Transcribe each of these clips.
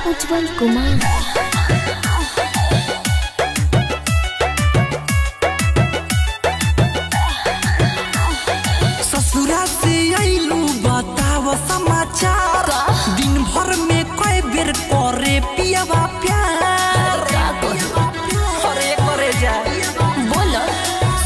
उज्जवल कुमार। ससुरा से आइलू बताव समाचार, दिन भर में कई बेर करे पियावा प्यार। अरे करे जा बोलो।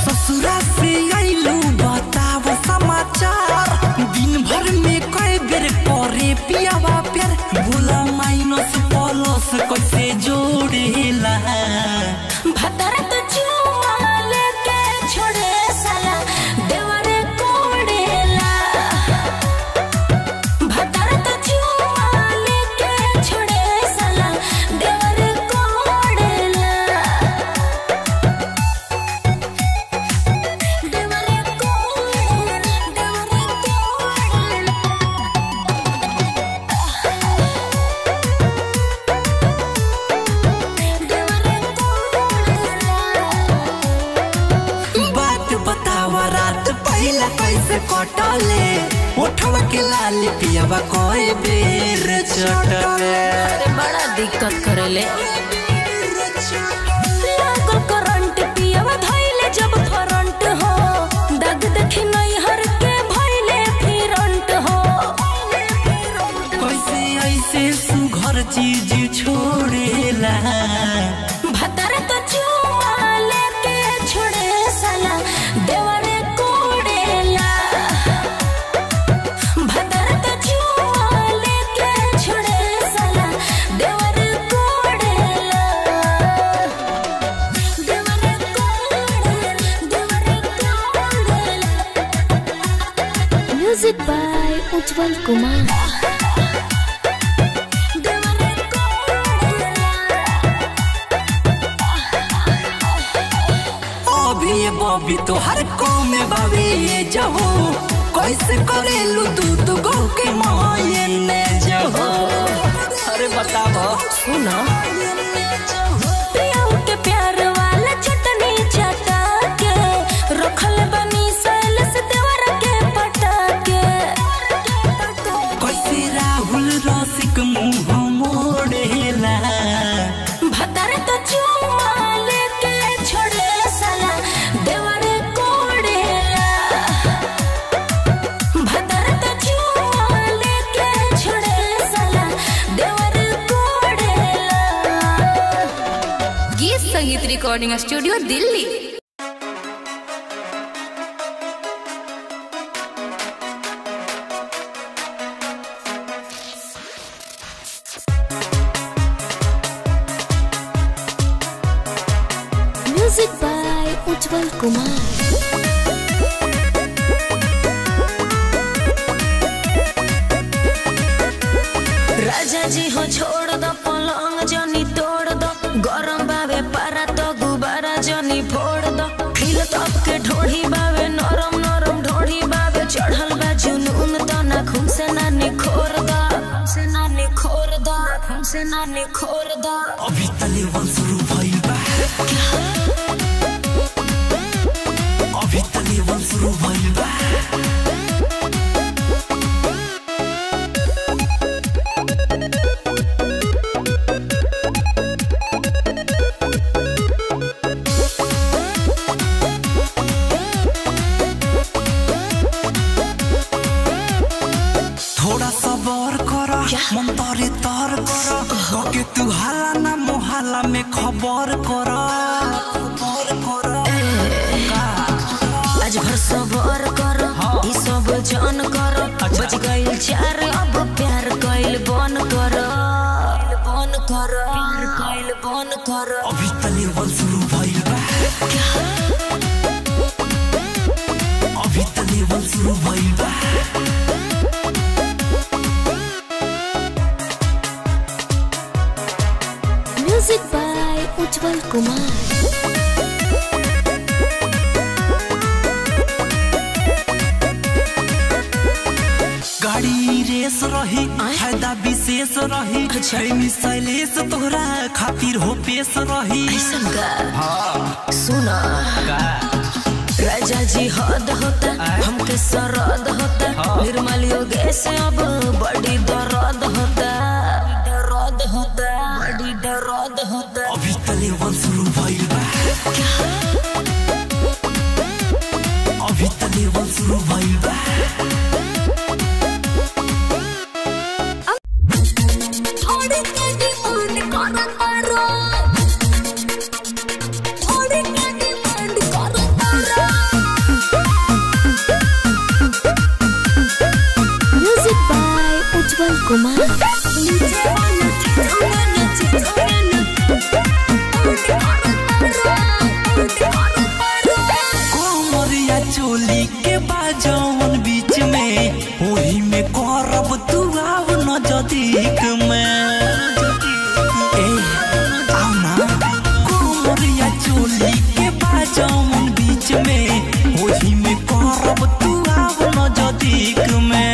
ससुरा से आइलू बताव समाचार, दिन भर में कई बेर करे पियावा प्यार। बोला माइनस प्लस कैसे जोड़ेला, भतर तो चुमा लेके छोड़े साला देवरे कोड़ेला। भतर तो चुमा लेके छोड़े साला देवरे कोड़ेला। देवरे कोड़ेला, देवरे कोड़ेला। बात बतावा रात पहला कैसे कटले, उठवा के लाल पियावा कोई बेर चटले। बड़ा दिक्कत करेले लागल करंट पियावा धइले जब फरंट हो, दग देखी नहीं हर के भइले फिरंट हो। कैसे ऐसे सुघर चीज छोड़ेला, भतर तो चुमा लेके छोड़े साला देवरे कोड़ेला। भतर तो चुमा लेके छोड़े साला देवरे कोड़ेला। देवरे कोड़ेला, देवरे कोड़ेला। Music by Ujjwal Kumar. अभी बॉबी तो हर को में बाबी ये जहो, कैसे करेलू दूध गो के मायने जहो। अरे बताओ सुना प्याऊ के प्यार वाला चटनी चटा के रखल बनी सैल से देवर के पटा के। कैसे राहुल रसिक मुँह मोड़ेला, भतर तो चुमा लेके छोड़े साला देवरे कोड़ेला। भतर तो चुमा लेके छोड़े साला देवरे कोड़ेला। गीत संगीत recording studio Delhi. Music by Ujjwal Kumar. राजा जी हो छोड़ दो पलंग जनी तोड़ दो, गरम बावे पारा तो गुब्बारा जनी फोड़ दो। खिल तब के ढोढ़ी बावे नरम नरम ढोढ़ी बावे, चढ़ल बा जुनून तो ना खून से ना निखोर दो, से ना निखोर दो, से ना निखोर दो। अभी तले वन शुरू भइल बा, अभी तले वन शुरू भइल बा। थोड़ा सबर करो, मन तोरे तर करो, के तू हाला ना मोहल्ला में खबर करो। आज भर सबर करो, ई सब जान करो। बज गइल चार अब प्यार कइल बन करो, बन करो, प्यार कइल बन करो। अभी तले वन शुरू भइल बा, अभी तले वन शुरू भइल बा। Music by Ujjwal Kumar. गाड़ी रेस रही फायदा विशेष देश रही प्रेमी शैलेश तोहरा खातिर हो पेश रही सुना राजा जी हद होता हमके सरद होता निर्मल योगेश अब बड़ी दर्द होता बड़ी दर्द होता अभी तले वन शुरू भइल बा अभी तले वन शुरू भइल बा कोमरिया चोली के बाजौन बीच में वही में करब तू आव नजदीक में आओ ना कोमरिया चोली के बाजौन बीच में वही में करब तू आव नजदीक में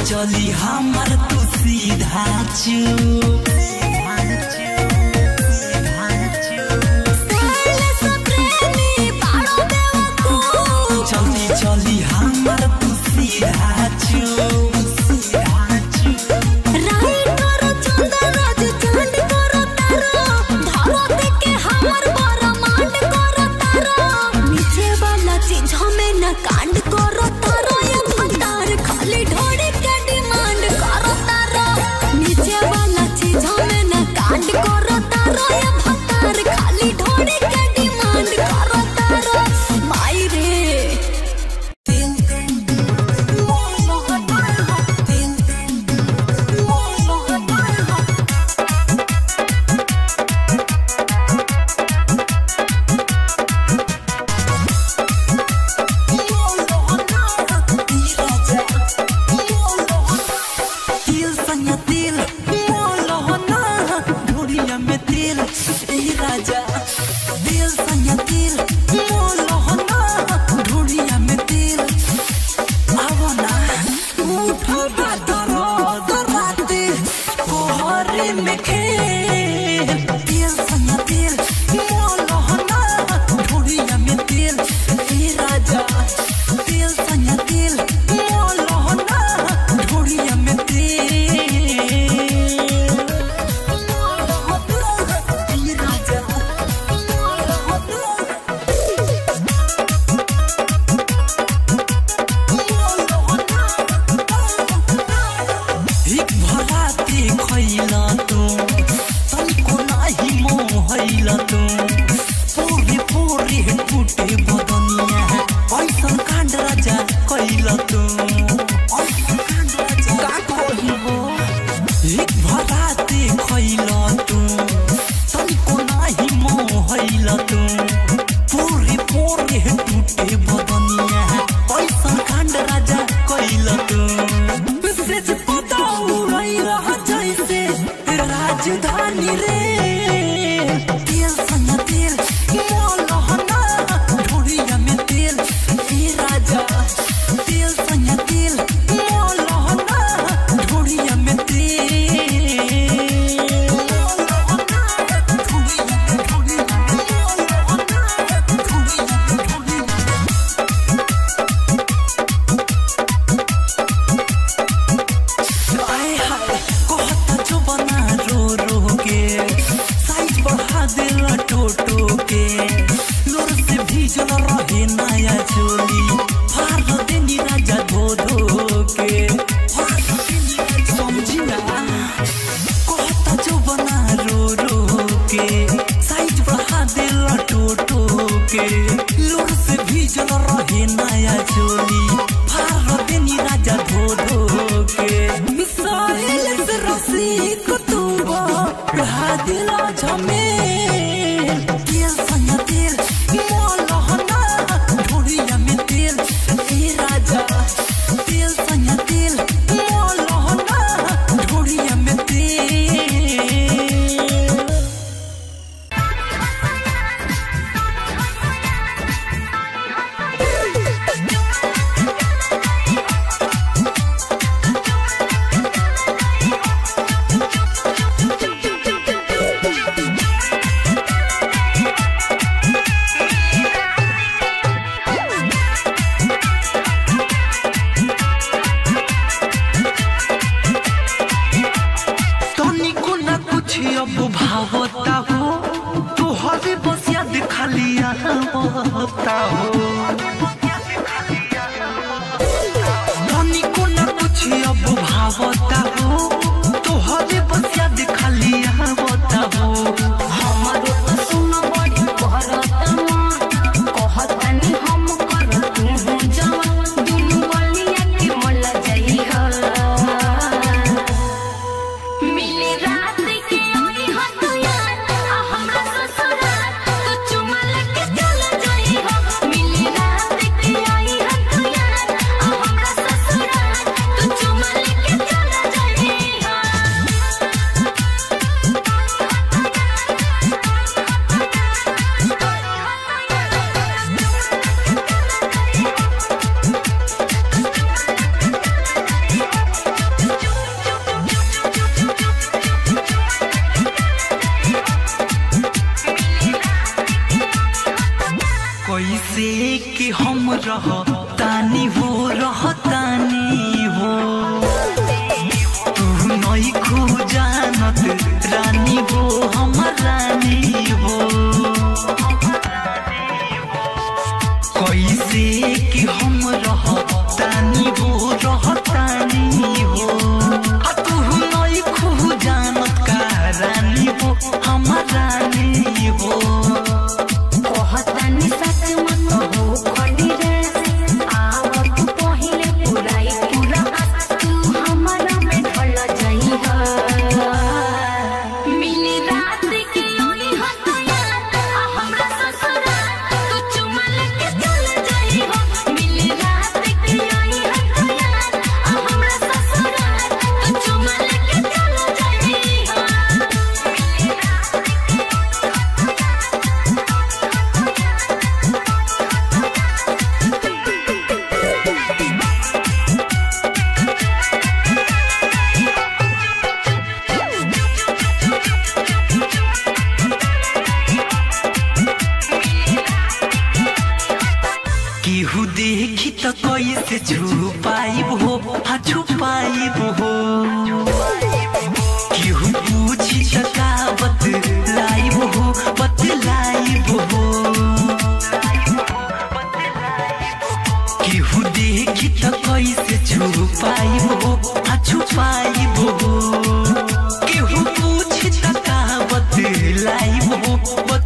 चली हमर तू सीधा चलती चली हमर तू सीधा कांड करो तारो ये भंडार खाली ढोड़ी के डिमांड करो तारो नीचे वाला चीजों में न कांड करो तारो ये भंडार खाली ढोड़ी के डिमांड करो तारो माई रे एक भराते खैला बानी रे तेल संग तेल मोलहना ढोरिया में तेल ए राजा तेल संग तेल मोलहना ढोरिया में केहू पूछ त का बतलाइबो